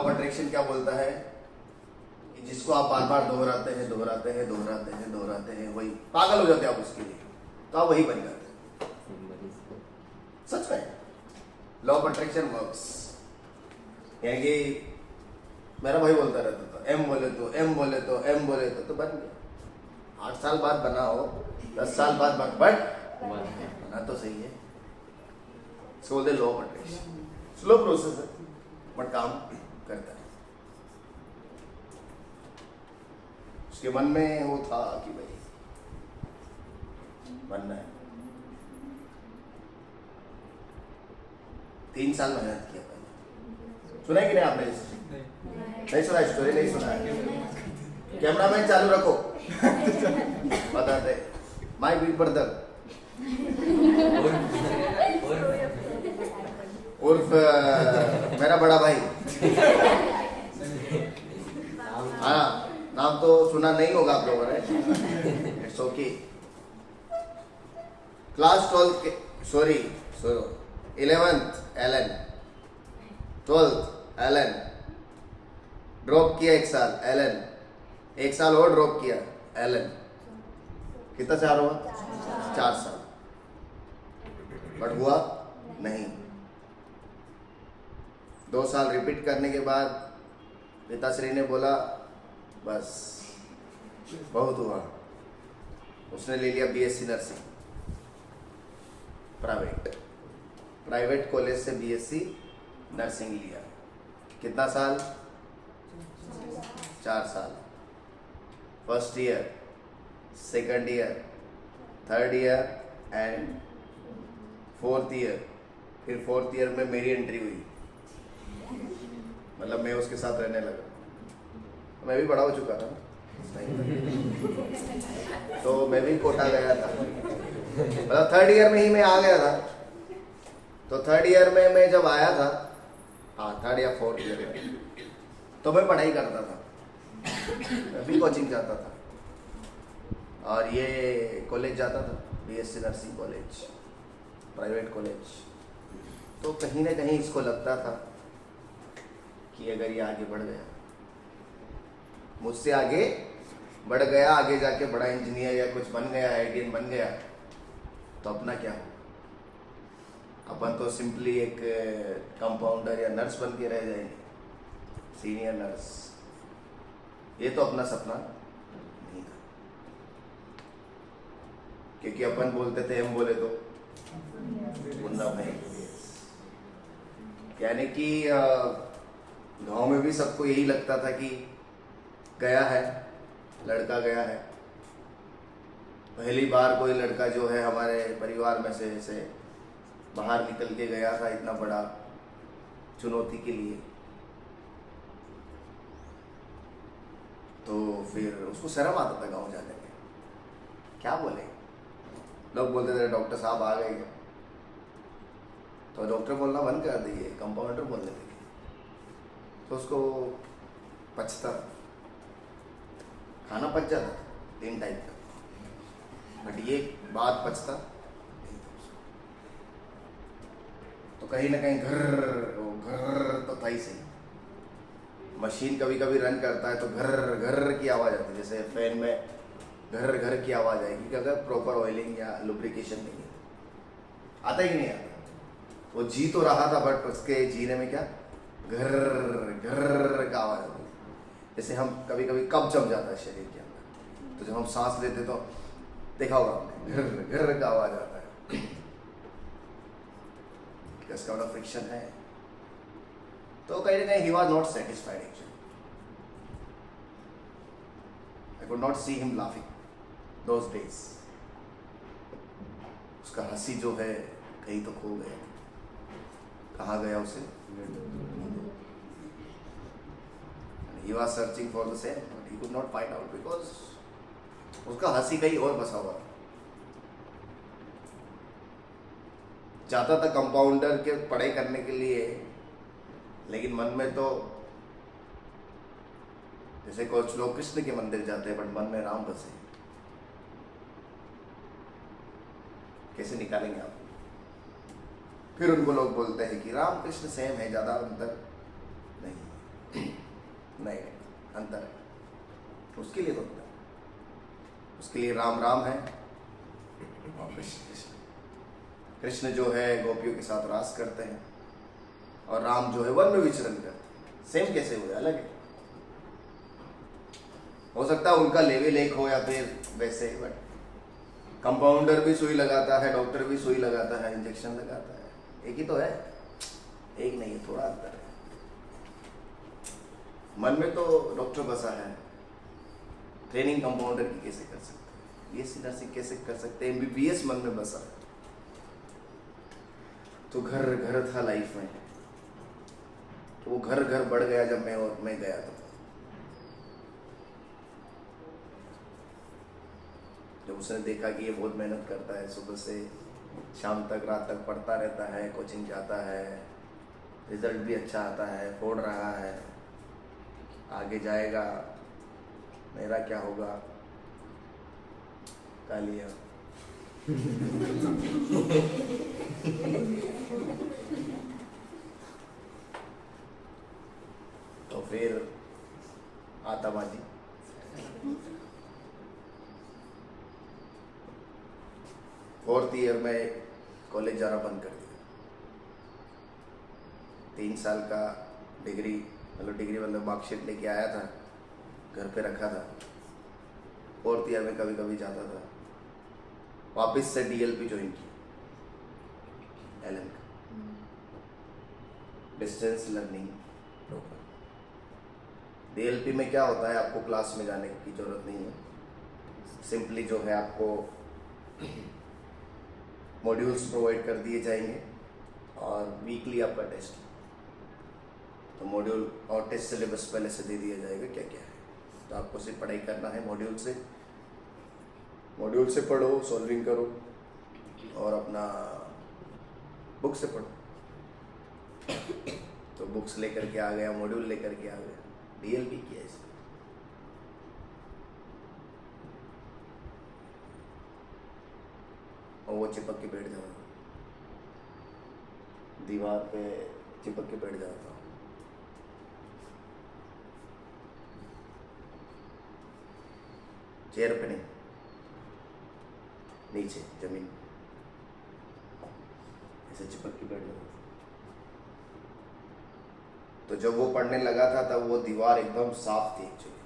Of attraction क्या बोलता है कि जिसको आप बार बार दोहराते हैं दोहराते हैं दोहराते हैं दोहराते हैं, वही पागल हो जाते हैं आप उसके लिए, तो आप वही बन जाते हैं। सच में लॉ ऑफ अट्रैक्शन वर्क्स। यानी कि मेरा भाई बोलता रहता था एम बोले तो एम बोले तो एम बोले तो बन गया। 8 साल बाद बना हो, 10 साल बाद बन, बट बना तो सही है। So the law of attraction slow process है बट काम करता है। उसके मन में वो था कि भाई बनना है। 3 साल मेहनत किया पहले। सुना है कि नहीं आपने? नहीं सुना, स्टोरी नहीं सुना है। कैमरामैन चालू रखो। बताते माय बिग ब्रदर उर्फ मेरा बड़ा भाई। हाँ, नाम तो सुना नहीं होगा आप लोगों ने। It's okay. क्लास 12 के sorry 11th Elon, 12th Elon drop किया 1 साल। एलन 1 साल और ड्रॉप किया। एलन कितना 4 हुआ? 4 साल। बट हुआ नहीं। 2 साल रिपीट करने के बाद पिताश्री ने बोला बस बहुत हुआ। उसने ले लिया बीएससी नर्सिंग, प्राइवेट कॉलेज से बीएससी नर्सिंग लिया। कितना साल? 4 साल। First year, second year, third year and fourth year. फिर फोर्थ ईयर में मेरी एंट्री हुई, मतलब मैं उसके साथ रहने लगा। मैं भी बड़ा हो चुका था तो मैं भी कोटा गया था, मतलब थर्ड ईयर में ही मैं आ गया था। तो थर्ड ईयर में मैं जब आया था, हाँ थर्ड या फोर्थ ईयर में, तो मैं पढ़ाई करता था। मैं भी कोचिंग जाता था और ये कॉलेज जाता था, BSc nursing college, private college. तो कहीं ना कहीं इसको लगता था कि अगर ये आगे बढ़ गया, मुझसे आगे बढ़ गया, आगे जाके बड़ा इंजीनियर या कुछ बन गया, आईटीएन बन गया, तो अपना क्या हो? अपन तो सिंपली एक कंपाउंडर या नर्स बन के रह जाएंगे, सीनियर नर्स। ये तो अपना सपना नहीं था, क्योंकि अपन बोलते थे हम बोले तो मुन्ना भाई। यानी कि गांव में भी सबको यही लगता था कि गया है लड़का, गया है। पहली बार कोई लड़का जो है हमारे परिवार में से ऐसे बाहर निकल के गया था इतना बड़ा चुनौती के लिए। तो फिर उसको शर्म आता था गांव जाने में, क्या बोले। लोग बोलते थे डॉक्टर साहब आ गए, तो डॉक्टर बोलना बंद कर दिए, कंपाउंडर बोलने लगे। तो उसको पचता, खाना पच जाता 3 टाइम का, बट ये बात पचता। तो कहीं ना कहीं घर तो था ही सही। मशीन कभी कभी रन करता है तो घर की आवाज़ आती है, जैसे फैन में घर की आवाज़ आएगी कि अगर प्रॉपर ऑयलिंग या लुब्रिकेशन नहीं है। आता ही नहीं आता। वो जी तो रहा था बट उसके जीने में क्या घर का आवाज़ आती है। जैसे हम कभी कभी कब जम जाता है शरीर के अंदर, तो जब हम सांस लेते तो देखा होगा आपने, घर का आवाज़ आता है। इसका बड़ा फ्रिक्शन है। तो कहीं ना कहीं he was not satisfied actually. I could not see him laughing those days. उसका हंसी जो है कहीं तो खो गया। कहाँ गया उसे? He was searching for the same, but he could not find out because उसका हंसी कहीं और बसा हुआ था। जाता था कंपाउंडर के पढ़ाई करने के लिए, लेकिन मन में तो जैसे कुछ लोग कृष्ण के मंदिर जाते हैं बट मन में राम बसे। कैसे निकालेंगे आप? फिर उनको लोग बोलते हैं कि राम कृष्ण सेम है, ज्यादा अंतर नहीं। नहीं नहीं, अंतर है। उसके लिए तो अंतर है। उसके लिए राम राम है और कृष्ण कृष्ण। कृष्ण जो है गोपियों के साथ रास करते हैं और राम जो है वन में विचरण करते हैं। सेम कैसे हुए? अलग है। हो सकता है उनका लेवल एक हो या फिर वैसे, बट कंपाउंडर भी सुई लगाता है, डॉक्टर भी सुई लगाता है, इंजेक्शन लगाता है, एक ही तो है, एक नहीं है, थोड़ा अंतर है। मन में तो डॉक्टर बसा है, ट्रेनिंग कंपाउंडर की कैसे कर सकते हैं? बीएससी नर्सिंग कैसे कर सकते हैं? एमबीबीएस मन में बसा है। तो घर घर था लाइफ में, तो वो घर घर बढ़ गया जब मैं गया था। जब उसने देखा कि ये बहुत मेहनत करता है, सुबह से शाम तक, रात तक पढ़ता रहता है, कोचिंग जाता है, रिजल्ट भी अच्छा आता है, पढ़ रहा है, आगे जाएगा, मेरा क्या होगा? कालिया तो फिर आताबाजी। फोर्थ ईयर में कॉलेज जाना बंद कर दिया। 3 साल का डिग्री मतलब मार्कशीट लेके आया था, घर पे रखा था। फोर्थ ईयर में कभी कभी जाता था। वापस से डीएलपी ज्वाइन किया, एलन का, डिस्टेंस लर्निंग प्रोग्राम। डीएलपी में क्या होता है, आपको क्लास में जाने की जरूरत नहीं है। सिंपली जो है आपको मॉड्यूल्स प्रोवाइड कर दिए जाएंगे और वीकली आपका टेस्ट। तो मॉड्यूल और टेस्ट सिलेबस पहले से दे दिया जाएगा क्या क्या है। तो आपको सिर्फ पढ़ाई करना है मॉड्यूल से पढ़ो, सॉल्विंग करो और अपना बुक से पढ़ो। तो बुक्स लेकर के आ गया, मॉड्यूल लेकर के आ गया, डीएलपी किया इसमें। और वो चिपक के बैठ जाता, दीवार पे चिपक के बैठ जाता। चेयर पे नहीं, नीचे जमीन, ऐसे चिपक के बैठ जाता। तो जब वो पढ़ने लगा था तब वो दीवार एकदम साफ थी एक्चुअली।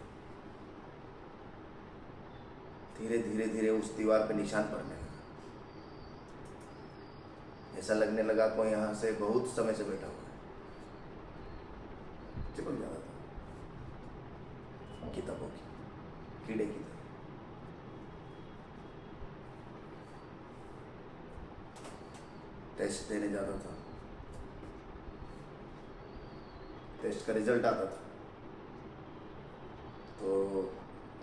धीरे धीरे धीरे उस दीवार पे निशान पड़ने लगा। ऐसा लगने लगा कोई यहाँ से बहुत समय से बैठा हुआ है। चिपक जाता था किताबों की, कीड़े की तरह। टेस्ट देने जाता था, टेस्ट का रिजल्ट आता था तो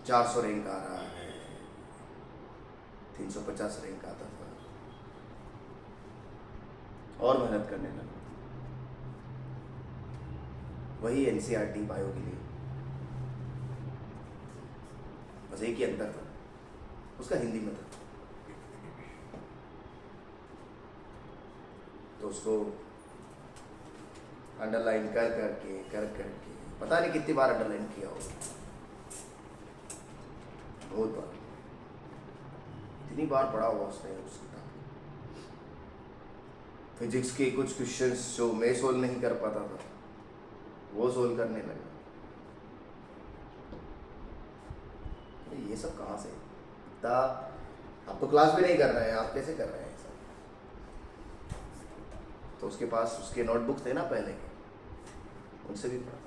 400 रैंक आ रहा है, 350 रैंक आता था। और मेहनत करने लगा, वही एनसीईआरटी बायो के लिए, बस एक ही अंतर था, उसका हिंदी में था। तो उसको अंडरलाइन कर करके पता नहीं कितनी बार अंडरलाइन किया होगा, बहुत बार, इतनी बार पढ़ा हुआ उसने उस किताब। फिजिक्स के कुछ क्वेश्चंस जो मैं सोल्व नहीं कर पाता था वो सोल्व करने लगा। ये सब कहाँ से? आप तो क्लास भी नहीं कर रहे हैं, आप कैसे कर रहे हैं सब? तो उसके पास उसके नोटबुक्स थे ना पहले के, उनसे भी पढ़ा।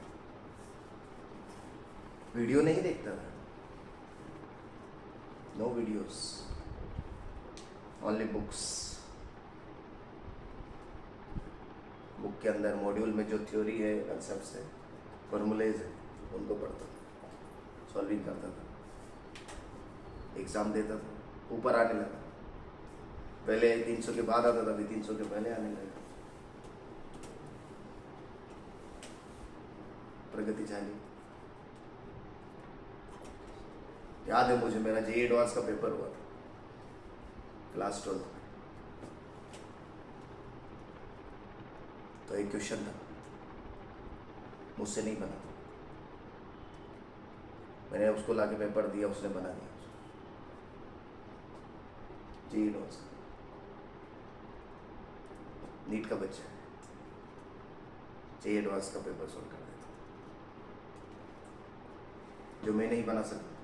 वीडियो नहीं देखता था, no videos, only books. Book के अंदर मॉड्यूल में जो थ्योरी है, कंसेप्ट्स है, फॉर्मूलेज है, उनको पढ़ता था, सॉल्विंग करता था, एग्जाम देता था, ऊपर आने लगा। पहले 300 के बाद आता था, अभी 300 के पहले आने लगा। प्रगति चाली याद है मुझे, मेरा जेईई एडवांस का पेपर हुआ था क्लास 12 में। तो एक क्वेश्चन था, मुझसे नहीं बना, मैंने उसको लाके पेपर दिया, उसने बना दिया जी। एडवांस नीट का बच्चा है, जी एडवांस का पेपर सॉल्व कर देता, जो मैं नहीं बना सकता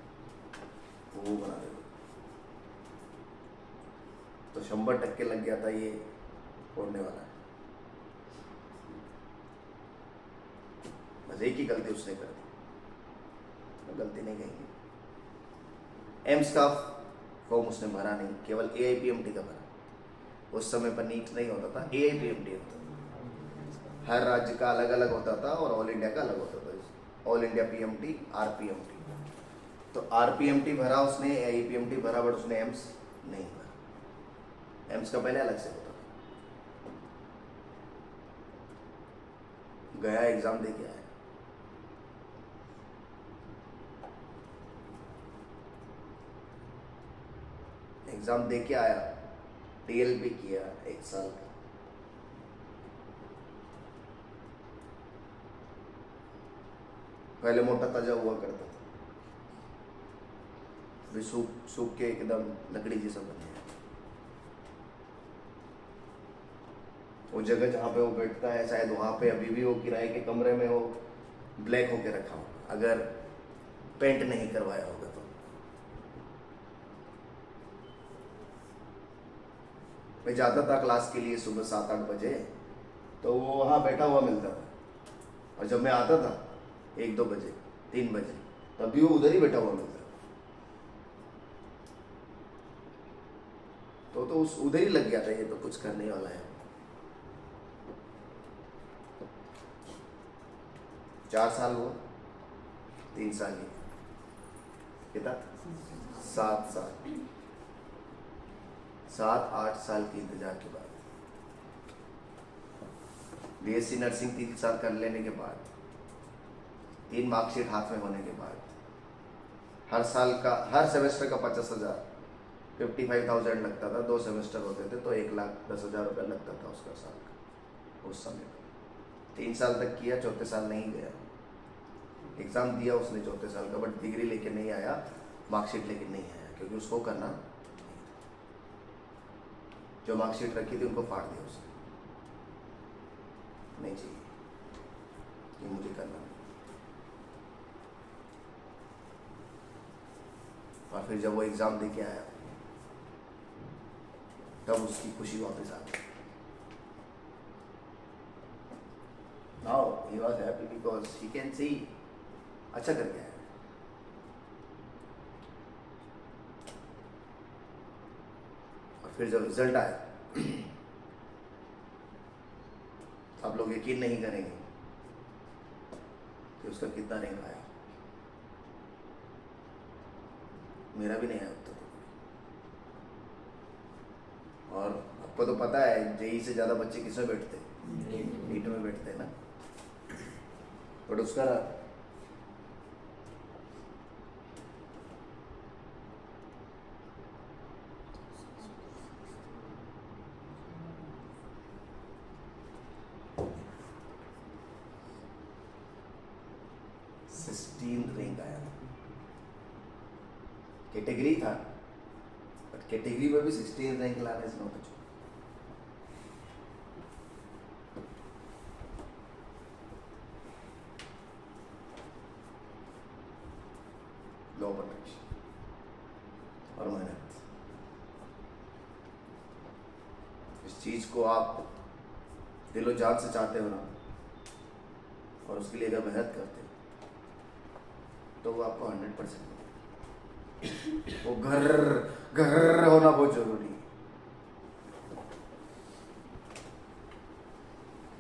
वो बना देता। तो 100% लग गया था, ये होने वाला है। बस एक ही गलती उसने कर दी, गलती नहीं कहेंगे। एम्स का फॉर्म उसने भरा नहीं, केवल AIPMT का भरा। उस समय पर नीट नहीं होता था, AIPMT होता था। हर राज्य का अलग अलग होता था और ऑल इंडिया का अलग होता था। All India PMT, RPMT। तो RPMT भरा उसने, AIPMT भरा, बट उसने एम्स नहीं भरा। एम्स का पहले अलग से होता था। गया एग्जाम दे के आया, एग्जाम दे के आया, TLB किया 1 साल का। पहले मोटा ताजा हुआ करता था, अभी सूख के एकदम लकड़ी जैसा बन गया। वो जगह जहाँ पे वो बैठता है, शायद वहाँ पे अभी भी वो किराए के कमरे में वो ब्लैक होके रखा हो, अगर पेंट नहीं करवाया होगा तो। मैं जाता था क्लास के लिए सुबह 7-8 बजे, तो वो वहाँ बैठा हुआ मिलता था, और जब मैं आता था 1-2 बजे, 3 बजे, तब भी वो उधर ही बैठा हुआ मिलता था। तो उस उधर ही लग गया था, ये तो कुछ करने वाला है। 4 साल हुआ, 3 साल ही कितना, 7-8 साल के इंतजार के बाद, BSc नर्सिंग 3 साल कर लेने के बाद, 3 मार्कशीट हाथ में होने के बाद, हर साल का, हर सेमेस्टर का 50,000, 55,000 लगता था। 2 सेमेस्टर होते थे तो 1,10,000 रुपये लगता था उसका साल का, उस समय। 3 साल तक किया, चौथे साल नहीं गया। एग्ज़ाम दिया उसने चौथे साल का, बट डिग्री लेके नहीं आया, मार्कशीट लेके नहीं आया, क्योंकि उसको करना, जो मार्कशीट रखी थी उनको फाड़ दिया उसने, नहीं चाहिए, ये मुझे करना। और फिर जब वो एग्ज़ाम दे के आया, तब उसकी खुशी वापस आ गई। Now he was happy because he can see अच्छा करके आया। और फिर जब रिजल्ट आया, आप लोग यकीन नहीं करेंगे कि उसका कितना रैंक आया। मेरा भी नहीं आया उतना तो। और आपको तो पता है JEE से ज़्यादा बच्चे किसमें बैठते हैं, नीट में बैठते हैं ना, बट उसका 16 रैंक आया। कैटेगरी था, बट कैटेगरी में भी 16 रैंक लाने से नॉट अच्छा। लो प्रोटेक्शन और मेहनत, इस चीज को आप दिलो जान से चाहते हो ना, और उसके लिए अगर मेहनत करते हो तो वो आपको 100% वो घर होना बहुत जरूरी है।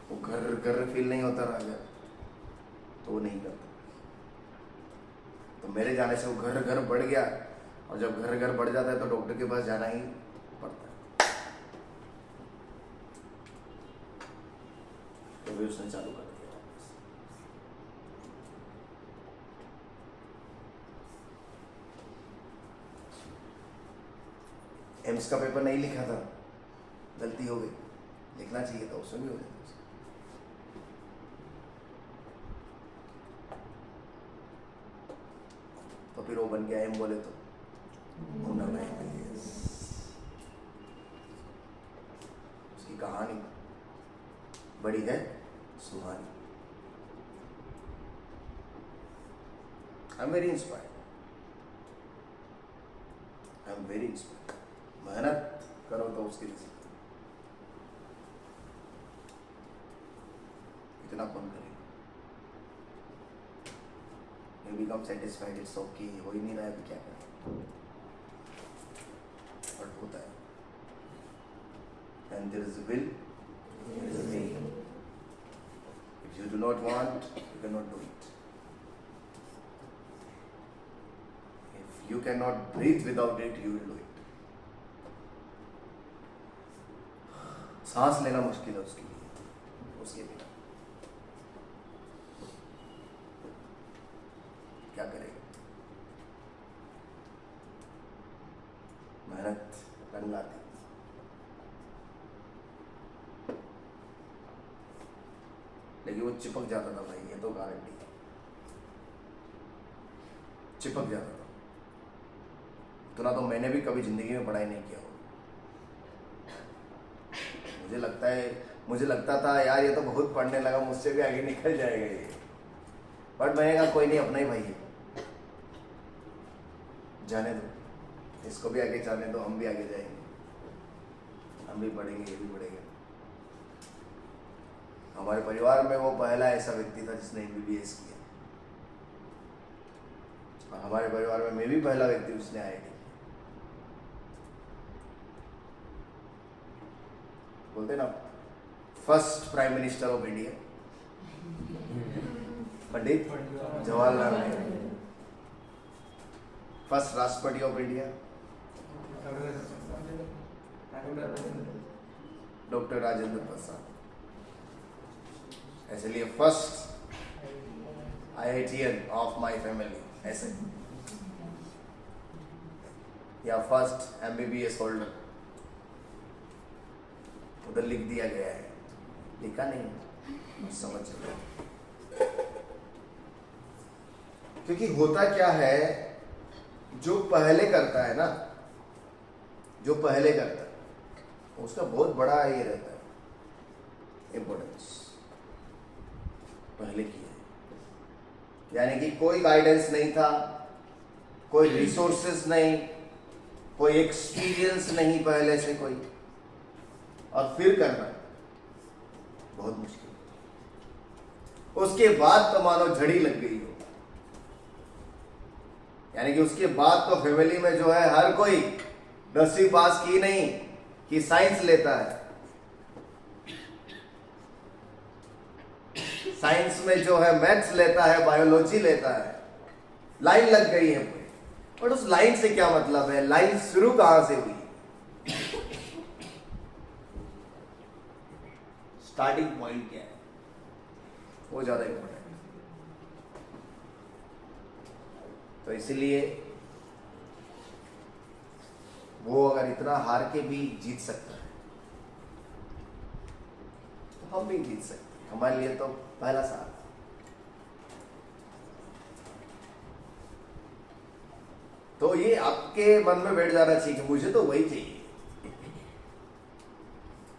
वो घर फील नहीं होता ना अगर, तो वो नहीं करता। तो मेरे जाने से वो घर बढ़ गया, और जब घर बढ़ जाता है तो डॉक्टर के पास जाना ही पड़ता है। तो भी उसने चालू कर दिया। एम्स का पेपर नहीं लिखा था, गलती हो गई, लिखना चाहिए था, उसमें भी हो जाता। फिर वो बन के एम बोले तो पूनम IPS। उसकी कहानी बड़ी है सुहानी। I am very inspired, I am very inspired. मेहनत करो तो उसकी रिजल्ट। इतना कौन करेगा? You become satisfied, it's okay, हो ही नहीं रहा है तो क्या करें, बट होता है। And there is a will, there is a way. If you do not want, you cannot do it. If you cannot breathe without it, you will do it. सांस लेना मुश्किल है उसके लिए, उसके बिना क्या करेगा? मेहनत रंग लाती। लेकिन वो चिपक जाता था भाई, ये तो गारंटी है, चिपक जाता था। इतना तो मैंने भी कभी जिंदगी में पढ़ाई नहीं किया हो। मुझे लगता था यार ये तो बहुत पढ़ने लगा, मुझसे भी आगे निकल जाएगा ये, बट मैंने कहा कोई नहीं, अपना ही भाई है, जाने दो, इसको भी आगे जाने दो, हम भी आगे जाएंगे, हम भी पढ़ेंगे, ये भी पढ़ेंगे। हमारे परिवार में वो पहला ऐसा व्यक्ति था जिसने MBBS किया, और हमारे परिवार में मैं भी पहला व्यक्ति उसने IIT। बोलते ना first prime minister of India Pandit Jawaharlal Nehru, first राष्ट्रपति of India doctor Rajendra Prasad, इसलिए first IITian of my family ऐसे, या फर्स्ट MBBS होल्डर, उधर लिख दिया गया है, लिखा नहीं, समझ लो। क्योंकि होता क्या है, जो पहले करता है ना, जो पहले करता है उसका बहुत बड़ा ये रहता है इम्पोर्टेंस, पहले किया है। यानी कि कोई गाइडेंस नहीं था, कोई रिसोर्सेस नहीं, कोई एक्सपीरियंस नहीं पहले से कोई, और फिर करना बहुत मुश्किल। उसके बाद तो मानो झड़ी लग गई हो, यानी कि उसके बाद तो फैमिली में जो है हर कोई 10वीं पास की नहीं कि साइंस लेता है, साइंस में जो है मैथ्स लेता है, बायोलॉजी लेता है, लाइन लग गई है पूरी। बट उस लाइन से क्या मतलब है, लाइन शुरू कहां से हुई, स्टार्टिंग पॉइंट क्या है, वो ज्यादा इंपॉर्टेंट है। तो इसलिए वो अगर इतना हार के भी जीत सकता है तो हम भी जीत सकते हैं। हमारे लिए तो पहला साल। तो ये आपके मन में बैठ जाना चाहिए कि मुझे तो वही चाहिए।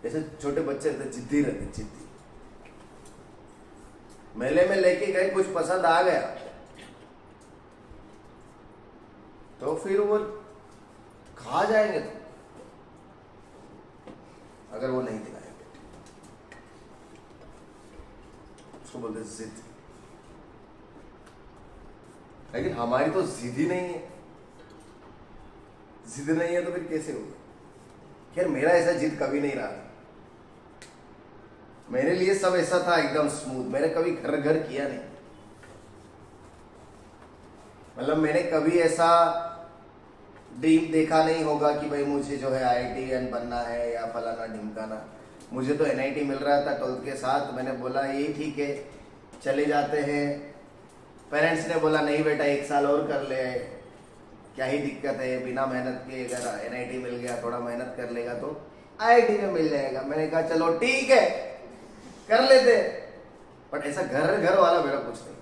जैसे छोटे बच्चे रहते, जिद्दी रहते, जिद्दी। मेले में लेके गए, कुछ पसंद आ गया तो फिर वो खा जाएंगे, तो अगर वो नहीं दिलाएंगे, उसको बोलते जिद। लेकिन हमारी तो जिद ही नहीं है, जिद नहीं है तो फिर कैसे होगा? खैर मेरा ऐसा जिद कभी नहीं रहा, मेरे लिए सब ऐसा था एकदम स्मूथ। मैंने कभी घर घर किया नहीं, मतलब मैंने कभी ऐसा ड्रीम देखा नहीं होगा कि भाई मुझे जो है IITian बनना है या फलाना ढिमकाना। मुझे तो NIT मिल रहा था 12th के साथ, मैंने बोला यही ठीक है, चले जाते हैं। पेरेंट्स ने बोला नहीं बेटा 1 साल और कर ले, क्या ही दिक्कत है, बिना मेहनत के अगर NIT मिल गया, थोड़ा मेहनत कर लेगा तो IIT में मिल जाएगा। मैंने कहा चलो ठीक है कर लेते, बट ऐसा घर घर वाला मेरा कुछ नहीं।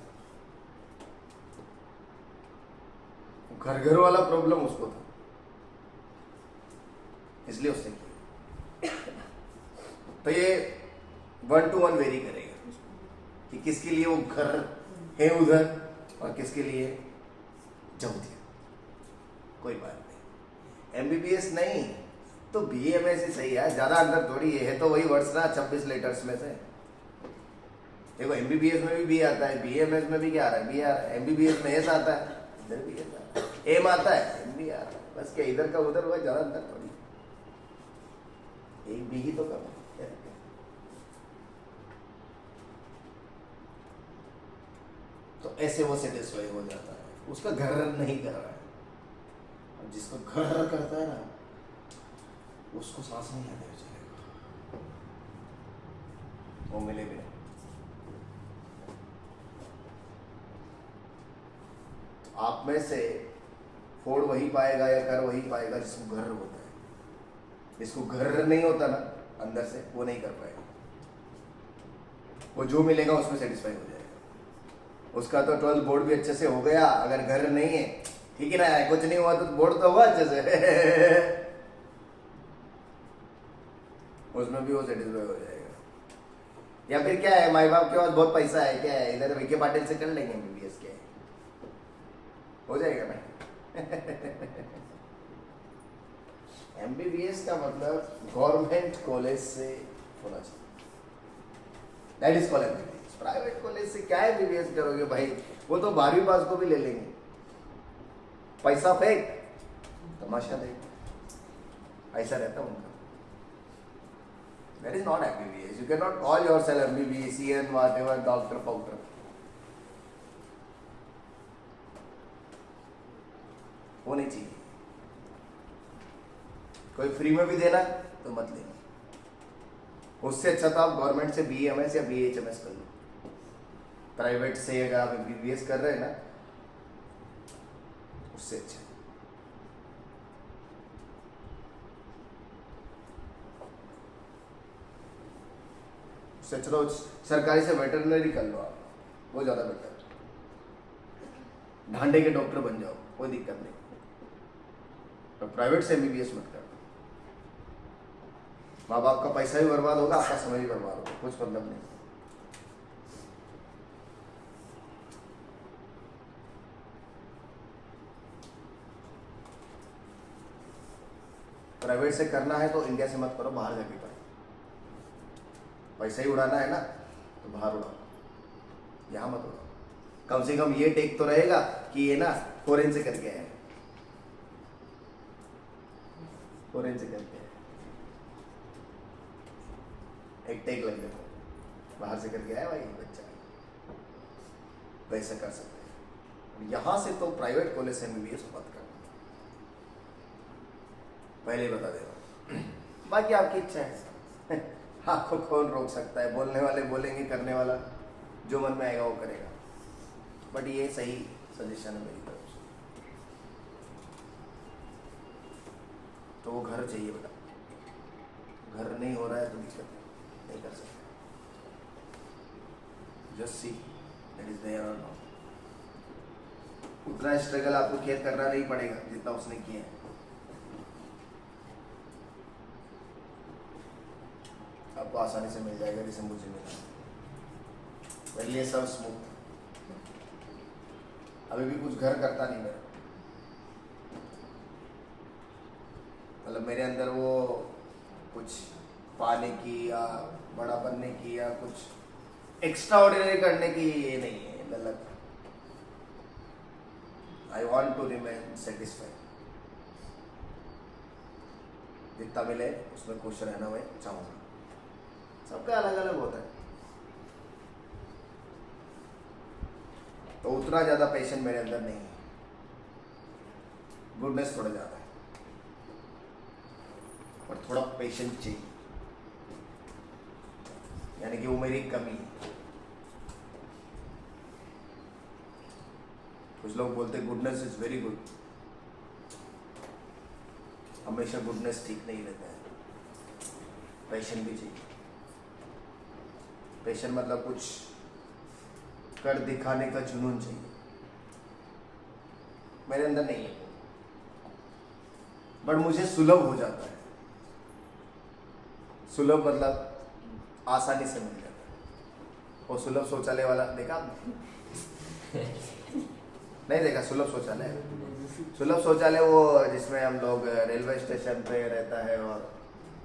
घर घर वाला प्रॉब्लम उसको था, इसलिए उसने किया। तो ये 1 to 1 वेरी करेगा कि किसके लिए वो घर है उधर और किसके लिए जऊदिया। कोई बात नहीं, एमबीबीएस नहीं तो बीएमएस ही सही है, ज्यादा अंदर थोड़ी है तो वही वर्ड्स ना 26 लेटर्स में से। देखो एमबीबीएस में भी बी आता है, बीएमएस में भी क्या आ रहा है, बी आ रहा है। एमबीबीएस में एस आता है, इधर भी एस आता है, एम आता है, एम भी आ रहा है। बस क्या इधर का उधर हुआ, ज्यादा अंदर थोड़ी, एक बी ही तो कम है। तो ऐसे वो सेटिस्फाई हो जाता है, उसका घर नहीं कर रहा है। और जिसको घर करता है ना, उसको सांस नहीं आने चलेगा, वो मिले भी नहीं। तो आप में से फोड़ वही पाएगा या कर वही पाएगा जिसको घर होता है। जिसको घर नहीं होता ना अंदर से, वो नहीं कर पाएगा। वो जो मिलेगा उसमें सेटिस्फाई हो जाएगा। उसका तो 12th बोर्ड भी अच्छे से हो गया, अगर घर नहीं है ठीक है ना, कुछ नहीं हुआ तो बोर्ड तो हुआ अच्छे से उसमें भी वो सेटिस्फाई हो जाएगा। या फिर क्या है, माई बाप के पास बहुत पैसा है, क्या है, इधर विके पाटिल से कर लेंगे एमबीबीएस, के हो जाएगा ना एमबीबीएस का मतलब गवर्नमेंट कॉलेज से होना चाहिए, that is called MBBS. Private college से क्या एमबीबीएस करोगे भाई, वो तो 12वीं पास को भी ले लेंगे, पैसा फेंक तमाशा देख, ऐसा रहता उनका। That is not MBBS. You cannot call yourself MBBS, CN, whatever, doctor, pauter. वो नहीं चाहिए। कोई फ्री में भी देना तो मत लेना। उससे अच्छा तो आप गवर्नमेंट से BAMS या BHMS कर लो। प्राइवेट से अगर आप MBBS कर रहे हैं ना, उससे अच्छा। चलो सरकारी से वेटरनरी कर लो आप, वो ज्यादा बेटर। ढांडे के डॉक्टर बन जाओ, कोई दिक्कत नहीं। तो प्राइवेट से एमबीबीएस मत कर, माँ बाप का पैसा भी बर्बाद होगा, आपका समय भी बर्बाद होगा, कुछ मतलब नहीं। प्राइवेट से करना है तो इंडिया से मत करो, बाहर जाके करो। पैसा ही उड़ाना है ना तो बाहर उड़ाओ, यहाँ मत उड़ाओ। कम से कम ये टेक तो रहेगा कि ये ना फॉरेन से करके आए, फॉरेन से करके आए, एक टेक लग जाता, बाहर से करके आया भाई बच्चा, वैसा कर सकते हैं। यहाँ से तो प्राइवेट कॉलेज से एमबीबीएस मत कर, पहले ही बता दे रहा हूँ। बाकी आपकी इच्छा है आपको कौन रोक सकता है, बोलने वाले बोलेंगे, करने वाला जो मन में आएगा वो करेगा। बट ये सही सजेशन है मेरी तरफ से। तो वो घर चाहिए बेटा, घर नहीं हो रहा है तो दिक्कत नहीं कर सकते। Just see that is there और नॉट। उतना स्ट्रगल आपको केयर करना नहीं पड़ेगा जितना उसने किया है। आपको आसानी से मिल जाएगा जैसे मुझे मिला, मेरे लिए सब स्मूथ। अभी भी कुछ घर करता नहीं मैं, मतलब मेरे अंदर वो कुछ पाने की या बड़ा बनने की या कुछ एक्स्ट्रा ऑर्डिनरी करने की ये नहीं है गलत। I want to remain satisfied, जितना मिले उसमें खुश रहना मैं चाहूँगा। सबका अलग अलग होता है, तो उतना ज्यादा पेशेंस मेरे अंदर नहीं है, गुडनेस थोड़ा ज्यादा है, पर थोड़ा पेशेंस चाहिए, यानी कि वो मेरी कमी है। कुछ लोग बोलते गुडनेस इज वेरी गुड, हमेशा गुडनेस ठीक नहीं रहता है, पेशेंस भी चाहिए। पेशेंट मतलब कुछ कर दिखाने का जुनून चाहिए, मेरे अंदर नहीं है, बट मुझे सुलभ हो जाता है। सुलभ मतलब आसानी से मिल जाता है। वो सुलभ शौचालय वाला देखा आपने? नहीं देखा? सुलभ शौचालय, सुलभ शौचालय वो जिसमें हम लोग रेलवे स्टेशन पे रहता है और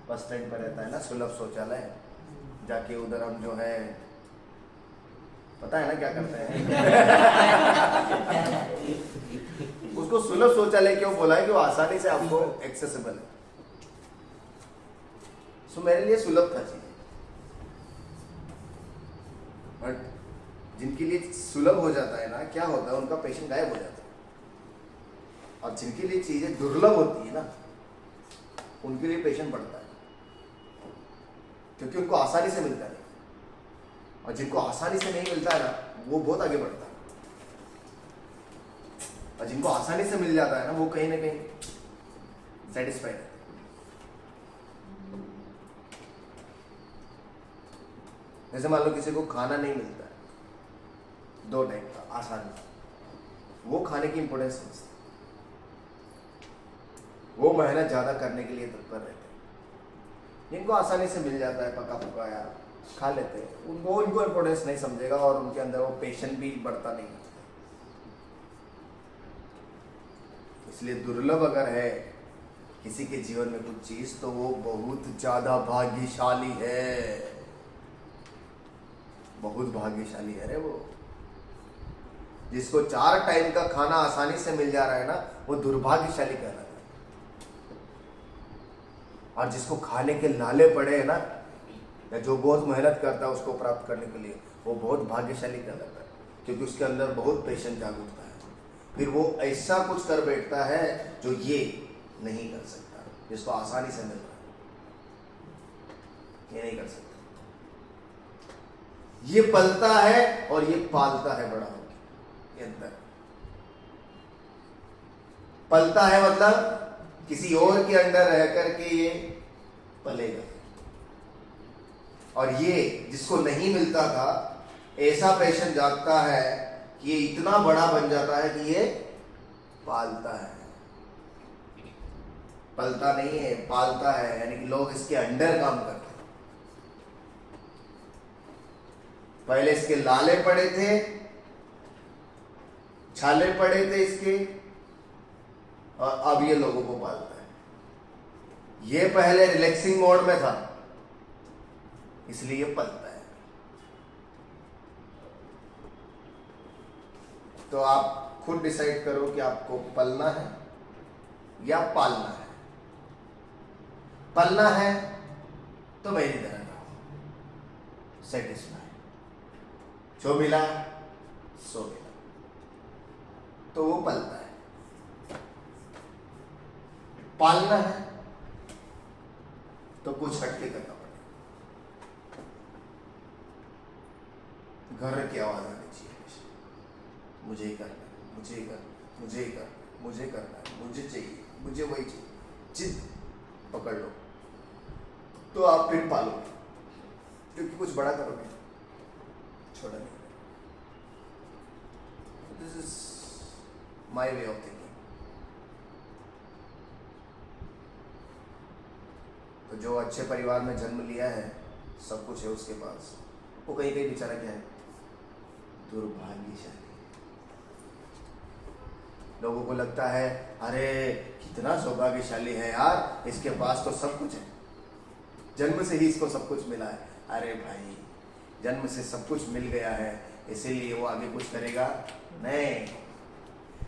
बस स्टैंड पे रहता है ना, सुलभ शौचालय। जाके उधर हम जो है, पता है ना क्या करते हैं? उसको सुलभ शौचालय क्यों बोला है? कि वो आसानी से आपको एक्सेसिबल है। सो मेरे लिए सुलभ था चीज। बट जिनके लिए सुलभ हो जाता है ना, क्या होता है, उनका पेशेंट गायब हो जाता है। और जिनके लिए चीजें दुर्लभ होती है ना, उनके लिए पेशेंट बढ़ता है, क्योंकि उनको आसानी से मिलता है। और जिनको आसानी से नहीं मिलता है ना, वो बहुत आगे बढ़ता है। और जिनको आसानी से मिल जाता है ना, वो कहीं ना कहीं सेटिस्फाइड है। जैसे मान लो किसी को खाना नहीं मिलता है 2 टाइम का आसानी से, वो खाने की इंपॉर्टेंस समझता है, वो मेहनत ज्यादा करने के लिए तत्पर रहते हैं। जिनको आसानी से मिल जाता है पका पका यार, खा लेते हैं, उनको इंपॉर्टेंस नहीं समझेगा और उनके अंदर वो पेशेंट भी बढ़ता नहीं है। इसलिए दुर्लभ अगर है किसी के जीवन में कुछ चीज, तो वो बहुत ज्यादा भाग्यशाली है। बहुत भाग्यशाली है रे वो। जिसको 4 टाइम का खाना आसानी से मिल जा रहा है ना, वो दुर्भाग्यशाली कहलाता है। और जिसको खाने के लाले पड़े हैं ना, या जो बहुत मेहनत करता है उसको प्राप्त करने के लिए, वो बहुत भाग्यशाली कहलाता है, क्योंकि उसके अंदर बहुत पेशेंस जाग उठता है। फिर वो ऐसा कुछ कर बैठता है जो ये नहीं कर सकता, जिसको आसानी से मिल रहा है, ये नहीं कर सकता। ये पलता है और ये पालता है बड़ा होकर। ये अंतर, पलता है मतलब किसी और के अंडर रह करके ये पलेगा। और ये जिसको नहीं मिलता था, ऐसा पेशेंट जागता है कि ये इतना बड़ा बन जाता है कि ये पालता है। पलता नहीं है, पालता है, यानी कि लोग इसके अंडर काम करते हैं। पहले इसके लाले पड़े थे, छाले पड़े थे इसके, और अब ये लोगों को पालता है। ये पहले रिलैक्सिंग मोड में था, इसलिए ये पलता है। तो आप खुद डिसाइड करो कि आपको पलना है या पालना है। पलना है तो मेरी तरह रहो, सेटिस्फाई, जो मिला सो मिला, तो वो पलता है। पालना है तो कुछ हटके करना पड़ेगा। घर की आवाज आनी चाहिए, मुझे ही करना है, मुझे ही करना है, मुझे ही करना है, मुझे करना है, मुझे चाहिए, मुझे वही चाहिए। जिद पकड़ लो तो आप फिर पालोगे, क्योंकि कुछ बड़ा करोगे, छोटा नहीं। This is my way of thinking. तो जो अच्छे परिवार में जन्म लिया है, सब कुछ है उसके पास, वो कहीं कहीं बेचारा क्या है, दुर्भाग्यशाली। लोगों को लगता है अरे कितना सौभाग्यशाली है यार, इसके पास तो सब कुछ है, जन्म से ही इसको सब कुछ मिला है। अरे भाई, जन्म से सब कुछ मिल गया है, इसीलिए वो आगे कुछ करेगा नहीं।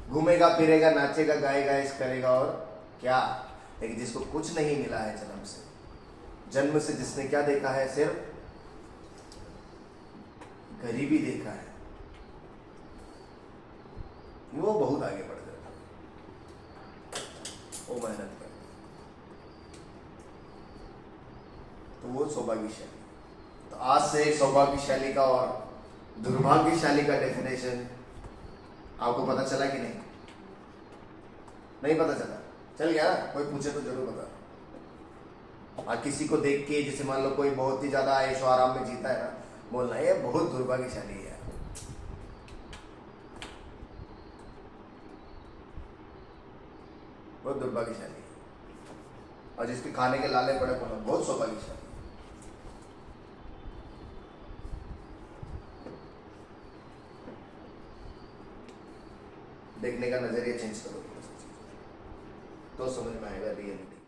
घूमेगा फिरेगा, नाचेगा गाएगा, इस करेगा और क्या। लेकिन जिसको कुछ नहीं मिला है जन्म से, जन्म से जिसने क्या देखा है, सिर्फ गरीबी देखा है, वो बहुत आगे बढ़ जाता है, वो मेहनत कर, तो वो सौभाग्यशाली। तो आज से सौभाग्यशाली का और दुर्भाग्यशाली का डेफिनेशन आपको पता चला कि नहीं? नहीं पता चला? चल गया? कोई पूछे तो जरूर बता। और किसी को देख के, जैसे मान लो कोई बहुत ही ज्यादा ऐशो आराम में जीता है ना, बोलना ये बहुत दुर्भाग्यशाली है। बहुत दुर्भाग्यशाली है। और जिसके खाने के लाले पड़े पड़े बहुत सौभाग्यशाली। देखने का नजरिया चेंज करो, तो समझ में आएगा रियलिटी।